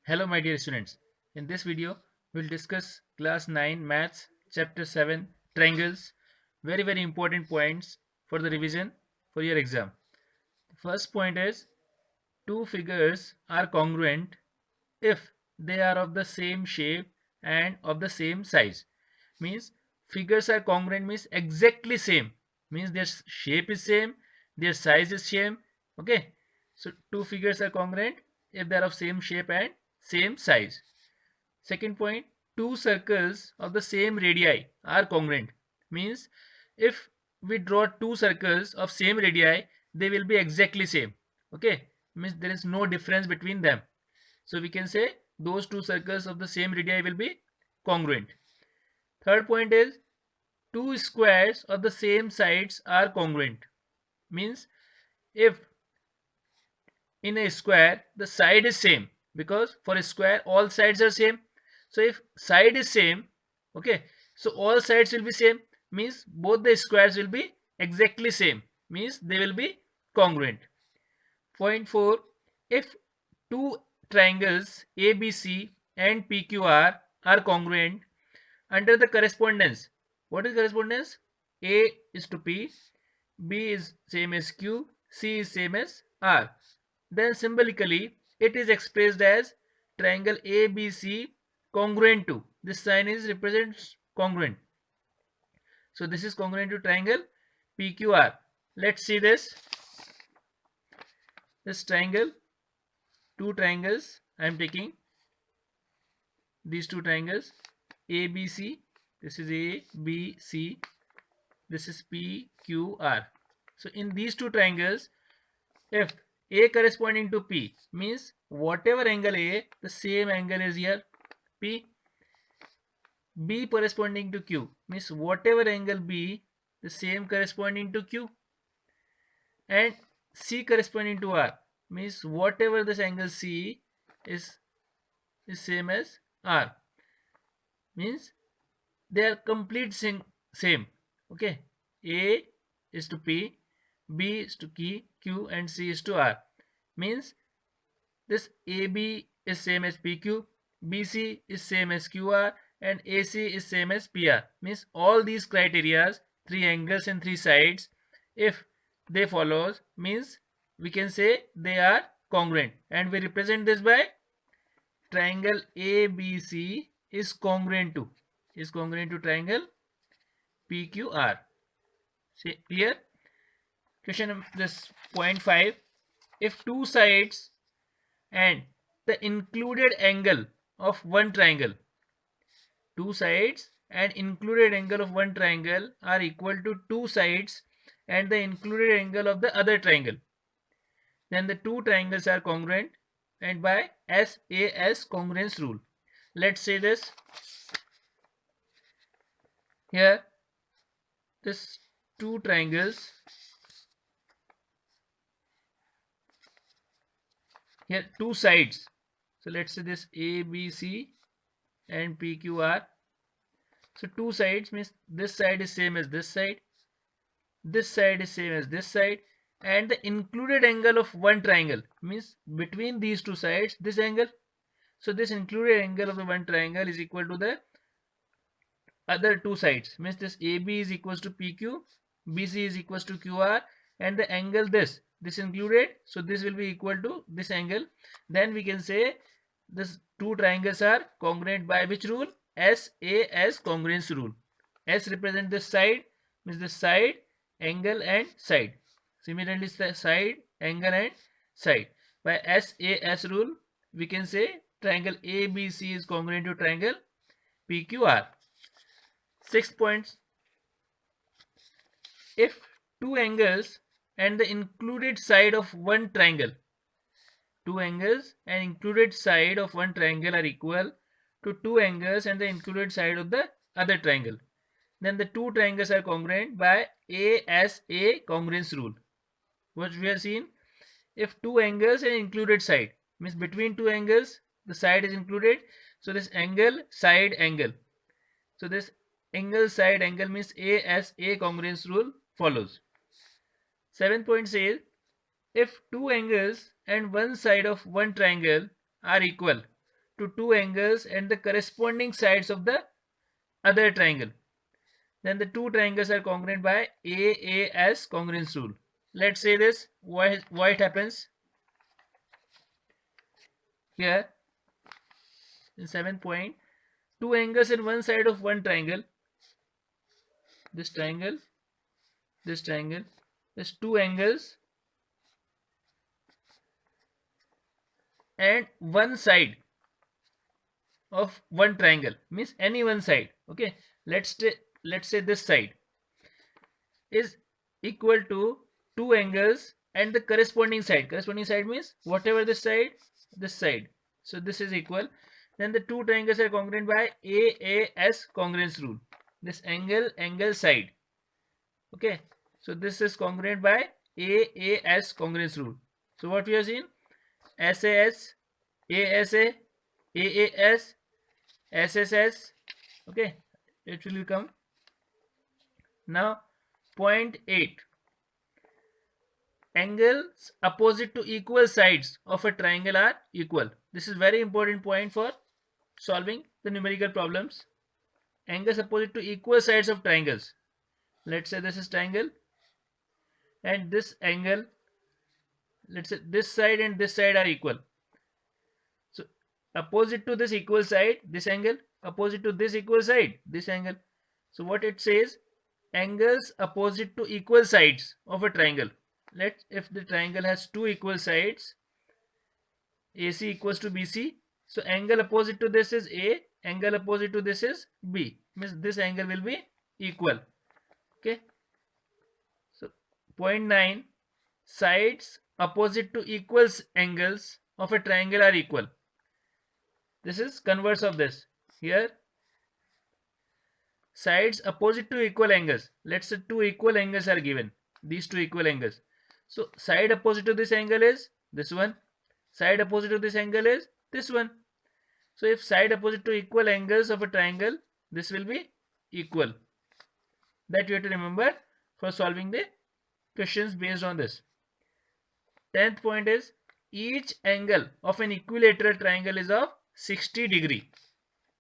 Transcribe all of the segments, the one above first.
Hello my dear students. In this video, we'll discuss class 9 maths chapter 7 triangles. Very important points for the revision for your exam. The first point is two figures are congruent if they are of the same shape and of the same size. Means figures are congruent means exactly same. Means their shape is same, their size is same. Okay. So two figures are congruent if they are of same shape and same size. Second point, two circles of the same radii are congruent. Means if we draw two circles of same radii, they will be exactly same. Okay. Means there is no difference between them. So we can say those two circles of the same radii will be congruent. Third point is two squares of the same sides are congruent. Means if in a square the side is same, because for a square all sides are same. So if side is same, okay, so all sides will be same, means both the squares will be exactly same, means they will be congruent. Point 4, if two triangles ABC and PQR are congruent under the correspondence. What is correspondence? A is to P, B is same as Q, C is same as R. Then symbolically it is expressed as triangle ABC congruent to. This sign is represents congruent. So this is congruent to triangle PQR. Let's see this. This triangle, two triangles. I am taking these two triangles ABC. This is ABC. This is PQR. So in these two triangles, if A corresponding to P means whatever angle A, the same angle is here P. B corresponding to Q means whatever angle B, the same corresponding to Q. And C corresponding to R means whatever this angle C is same as R. Means they are complete same. Okay. A is to P, B is to Q and C is to R. Means this AB is same as PQ, BC is same as QR and AC is same as PR. Means all these criterias, three angles and three sides, if they follows, means we can say they are congruent, and we represent this by triangle ABC is congruent to triangle PQR. See, clear? Question this point 5. If two sides and the included angle of one triangle, two sides and included angle of one triangle are equal to two sides and the included angle of the other triangle, then the two triangles are congruent and by SAS congruence rule. Let's say this. Here this two triangles, here two sides, so let's say this ABC and PQR. So two sides means this side is same as this side is same as this side, and the included angle of one triangle means between these two sides this angle. So this included angle of the one triangle is equal to the other two sides, means this AB is equals to PQ, BC is equals to QR, and the angle this included, so this will be equal to this angle. Then we can say this two triangles are congruent by which rule? SAS congruence rule. S represent this side, means this side, angle and side. Similarly side, angle and side. By SAS rule we can say triangle ABC is congruent to triangle PQR. 6 points. If two angles and the included side of one triangle, two angles and included side of one triangle are equal to two angles and the included side of the other triangle, then the two triangles are congruent by ASA congruence rule. What we have seen, if two angles and included side means between two angles the side is included, so this angle side angle, so this angle side angle means ASA congruence rule follows. 7th point says if two angles and one side of one triangle are equal, to two angles and the corresponding sides of the other triangle, then the two triangles are congruent by AAS congruence rule. Let's say this, why it happens. Here in 7th point, two angles in one side of one triangle, this triangle, this triangle, there's two angles and one side of one triangle, means any one side. Okay, let's say this side is equal to two angles and the corresponding side means whatever this side, so this is equal, then the two triangles are congruent by AAS congruence rule, this angle side. Okay, so this is congruent by AAS congruence rule. So what we have seen, SAS, ASA, AAS, SSS. Okay, it will become. Now point 8, angles opposite to equal sides of a triangle are equal. This is very important point for solving the numerical problems. Angles opposite to equal sides of triangles. Let's say this is triangle and this angle, let's say this side and this side are equal. So opposite to this equal side, this angle, opposite to this equal side, this angle. So what it says, angles opposite to equal sides of a triangle. If the triangle has two equal sides, AC equals to BC, so angle opposite to this is A, angle opposite to this is B, means this angle will be equal. Okay, so point 9, sides opposite to equal angles of a triangle are equal. This is converse of this. Here sides opposite to equal angles, let's say two equal angles are given, these two equal angles. So side opposite to this angle is this one, side opposite to this angle is this one. So if side opposite to equal angles of a triangle, this will be equal. That you have to remember for solving the questions based on this. 10th point is, each angle of an equilateral triangle is of 60 degree.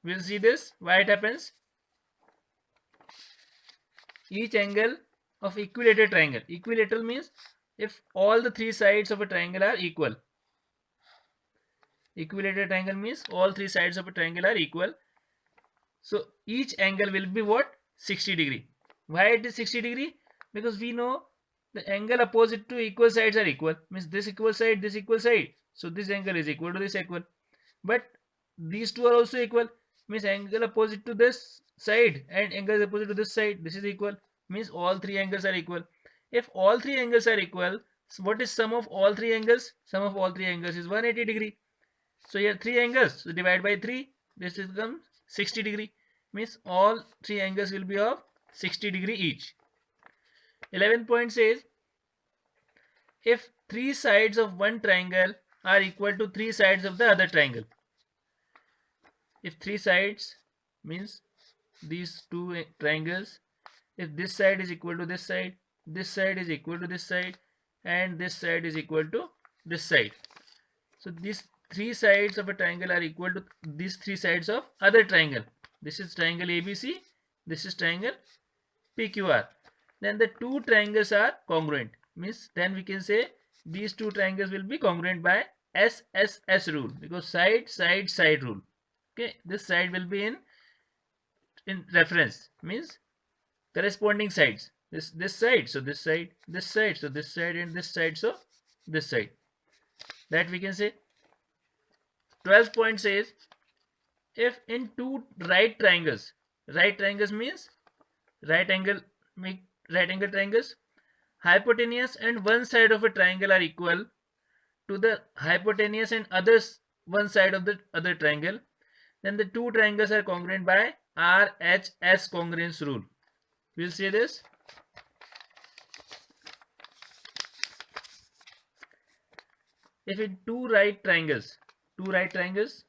We'll see this, why it happens. Each angle of equilateral triangle, equilateral means if all the three sides of a triangle are equal. Equilateral triangle means all three sides of a triangle are equal. So each angle will be what? 60 degree. Why it is 60 degree? Because we know the angle opposite to equal sides are equal, means this equal side, this equal side, so this angle is equal to this equal. But these two are also equal, means angle opposite to this side and angle opposite to this side, this is equal, means all three angles are equal. If all three angles are equal, so what is sum of all three angles? Sum of all three angles is 180 degree. So here three angles, so divide by 3, this becomes 60 degree, means all three angles will be of 60 degree each. 11th point says, if three sides of one triangle are equal to three sides of the other triangle. If three sides means these two triangles, if this side is equal to this side is equal to this side, and this side is equal to this side, so these three sides of a triangle are equal to these three sides of other triangle. This is triangle ABC, this is triangle PQR. Then the two triangles are congruent, means then we can say these two triangles will be congruent by SSS rule, because side rule. Okay, this side will be in reference, means corresponding sides. This side, so this side, this side, so this side, and this side, so this side. That we can say. 12th point says, if in two right triangles means right angle triangles, hypotenuse and one side of a triangle are equal to the hypotenuse and one side of the other triangle, then the two triangles are congruent by RHS congruence rule. We'll see this. If in two right angle triangles,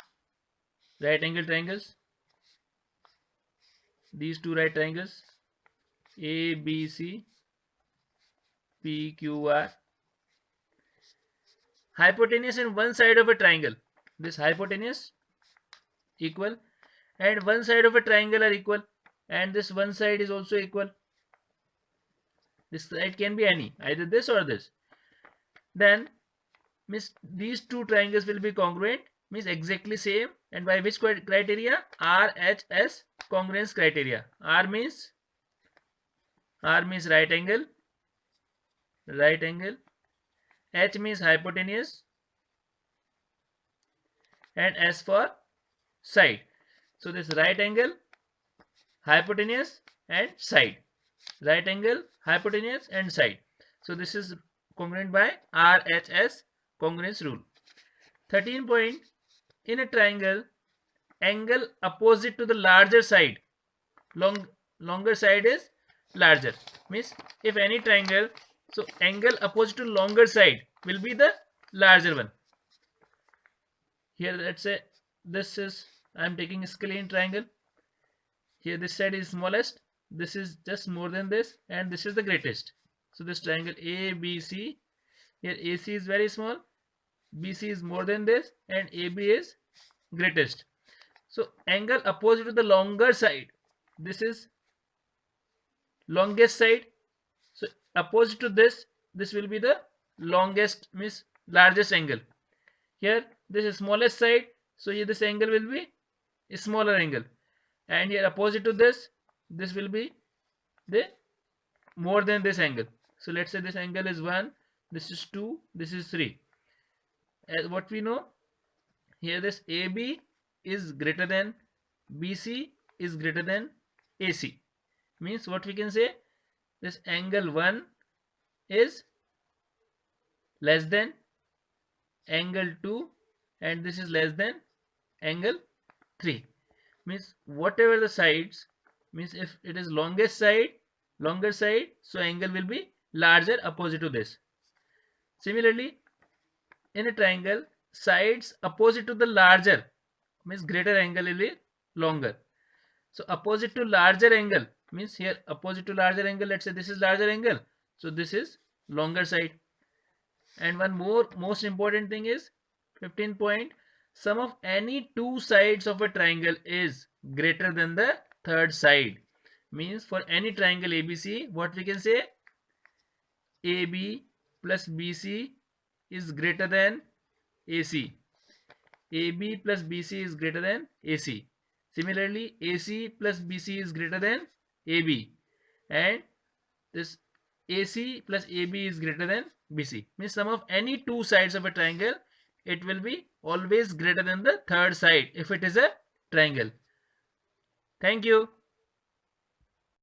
these two right triangles ABC PQR, hypotenuse in one side of a triangle, this hypotenuse equal, and one side of a triangle are equal, and this one side is also equal. This side can be any, either this or this. Then means these two triangles will be congruent, means exactly same, and by which criteria? RHS congruence criteria. R means right angle, H means hypotenuse, and S for side. So this right angle, hypotenuse and side, right angle, hypotenuse and side. So this is congruent by RHS congruence rule. 13 point, in a triangle, angle opposite to the larger side, longer side is larger, means if any triangle, so angle opposite to longer side will be the larger one. Here let's say this is, I am taking a scalene triangle. Here this side is smallest, this is just more than this, and this is the greatest. So this triangle ABC, here AC is very small, BC is more than this, and AB is greatest. So angle opposite to the longer side, this is longest side. So opposite to this will be the longest, means largest angle. Here this is smallest side, so here this angle will be a smaller angle, and here opposite to this will be the more than this angle. So let's say this angle is 1, this is 2, this is 3. As what we know, here this AB is greater than BC is greater than AC, means what we can say, this angle 1 is less than angle 2, and this is less than angle 3, means whatever the sides, means if it is longer side, so angle will be larger opposite to this. Similarly, in a triangle, sides opposite to the larger, means greater angle will be longer. So opposite to larger angle, means here opposite to larger angle, let's say this is larger angle, so this is longer side. And one more most important thing is 15 point, sum of any two sides of a triangle is greater than the third side. Means for any triangle ABC, what we can say, AB plus BC is greater than AC. AB plus BC is greater than AC. Similarly, AC plus BC is greater than AB, and this AC plus AB is greater than BC. Means sum of any two sides of a triangle, it will be always greater than the third side if it is a triangle. Thank you.